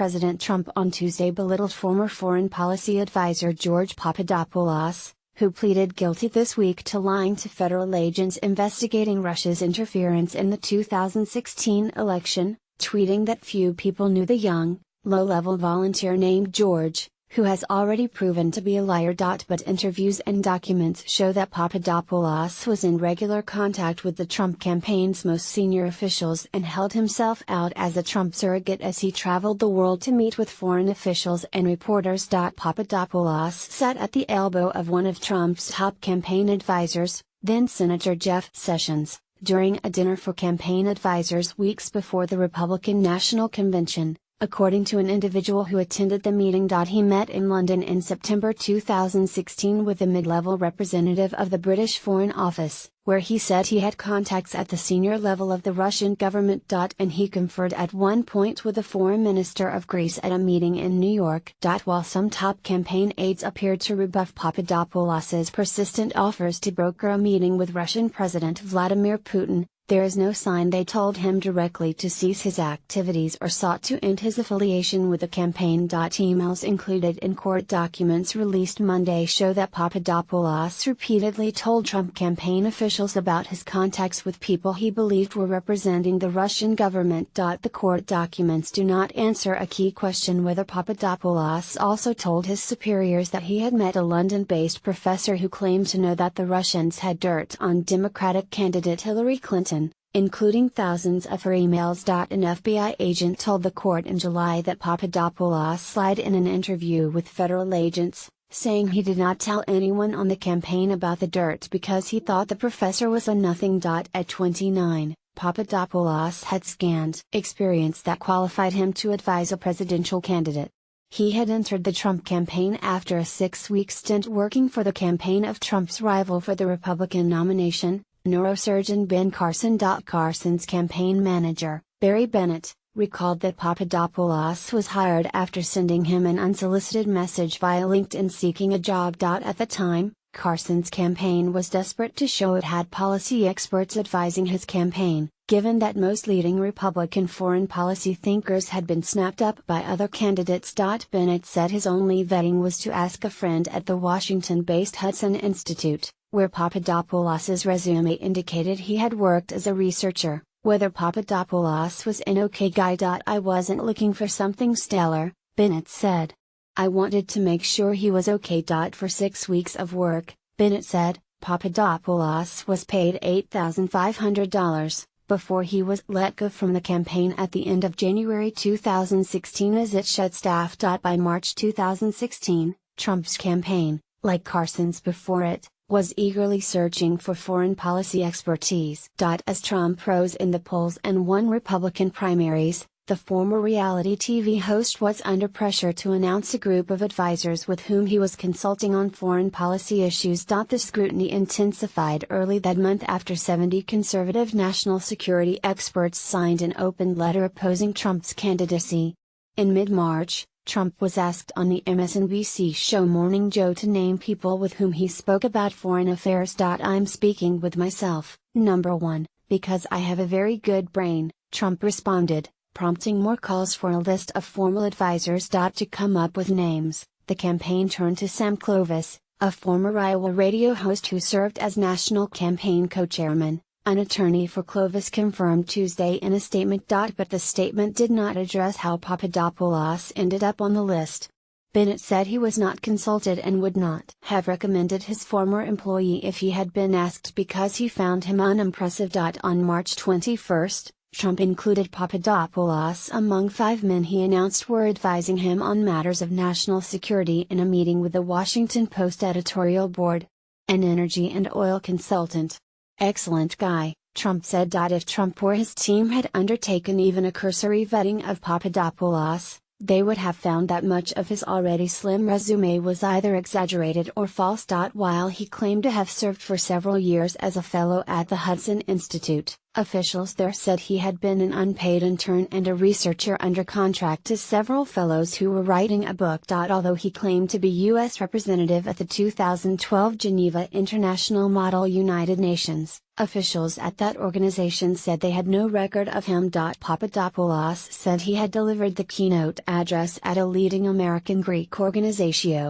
President Trump on Tuesday belittled former foreign policy advisor George Papadopoulos, who pleaded guilty this week to lying to federal agents investigating Russia's interference in the 2016 election, tweeting that few people knew the young, low-level volunteer named George, who has already proven to be a liar. But interviews and documents show that Papadopoulos was in regular contact with the Trump campaign's most senior officials and held himself out as a Trump surrogate as he traveled the world to meet with foreign officials and reporters. Papadopoulos sat at the elbow of one of Trump's top campaign advisors, then Senator Jeff Sessions, during a dinner for campaign advisors weeks before the Republican National Convention, according to an individual who attended the meeting. He met in London in September 2016 with a mid-level representative of the British Foreign Office, where he said he had contacts at the senior level of the Russian government. And he conferred at one point with the foreign minister of Greece at a meeting in New York. While some top campaign aides appeared to rebuff Papadopoulos's persistent offers to broker a meeting with Russian President Vladimir Putin, there is no sign they told him directly to cease his activities or sought to end his affiliation with the campaign. Emails included in court documents released Monday show that Papadopoulos repeatedly told Trump campaign officials about his contacts with people he believed were representing the Russian government. The court documents do not answer a key question: whether Papadopoulos also told his superiors that he had met a London-based professor who claimed to know that the Russians had dirt on Democratic candidate Hillary Clinton, including thousands of her emails. An FBI agent told the court in July that Papadopoulos lied in an interview with federal agents, saying he did not tell anyone on the campaign about the dirt because he thought the professor was a nothing. At 29, Papadopoulos had scant experience that qualified him to advise a presidential candidate. He had entered the Trump campaign after a 6-week stint working for the campaign of Trump's rival for the Republican nomination, neurosurgeon Ben Carson. Carson's campaign manager, Barry Bennett, recalled that Papadopoulos was hired after sending him an unsolicited message via LinkedIn seeking a job. At the time, Carson's campaign was desperate to show it had policy experts advising his campaign, given that most leading Republican foreign policy thinkers had been snapped up by other candidates. Bennett said his only vetting was to ask a friend at the Washington-based Hudson Institute, where Papadopoulos's resume indicated he had worked as a researcher, whether Papadopoulos was an okay guy. I wasn't looking for something stellar, Bennett said. I wanted to make sure he was okay. For 6 weeks of work, Bennett said, Papadopoulos was paid $8,500, before he was let go from the campaign at the end of January 2016 as it shed staff. By March 2016, Trump's campaign, like Carson's before it, was eagerly searching for foreign policy expertise. As Trump rose in the polls and won Republican primaries, the former reality TV host was under pressure to announce a group of advisors with whom he was consulting on foreign policy issues. The scrutiny intensified early that month after 70 conservative national security experts signed an open letter opposing Trump's candidacy. In mid-March, Trump was asked on the MSNBC show Morning Joe to name people with whom he spoke about foreign affairs. I'm speaking with myself, number one, because I have a very good brain, Trump responded, prompting more calls for a list of formal advisors. To come up with names, the campaign turned to Sam Clovis, a former Iowa radio host who served as national campaign co-chairman. An attorney for Clovis confirmed Tuesday in a statement. But the statement did not address how Papadopoulos ended up on the list. Bennett said he was not consulted and would not have recommended his former employee if he had been asked because he found him unimpressive. On March 21, Trump included Papadopoulos among 5 men he announced were advising him on matters of national security in a meeting with the Washington Post editorial board. An energy and oil consultant. Excellent guy, Trump said. If Trump or his team had undertaken even a cursory vetting of Papadopoulos, they would have found that much of his already slim resume was either exaggerated or false. While he claimed to have served for several years as a fellow at the Hudson Institute, Officials there said he had been an unpaid intern and a researcher under contract to several fellows who were writing a book. Although he claimed to be U.S. representative at the 2012 Geneva International Model United Nations, officials at that organization said they had no record of him. Papadopoulos said he had delivered the keynote address at a leading American Greek organization,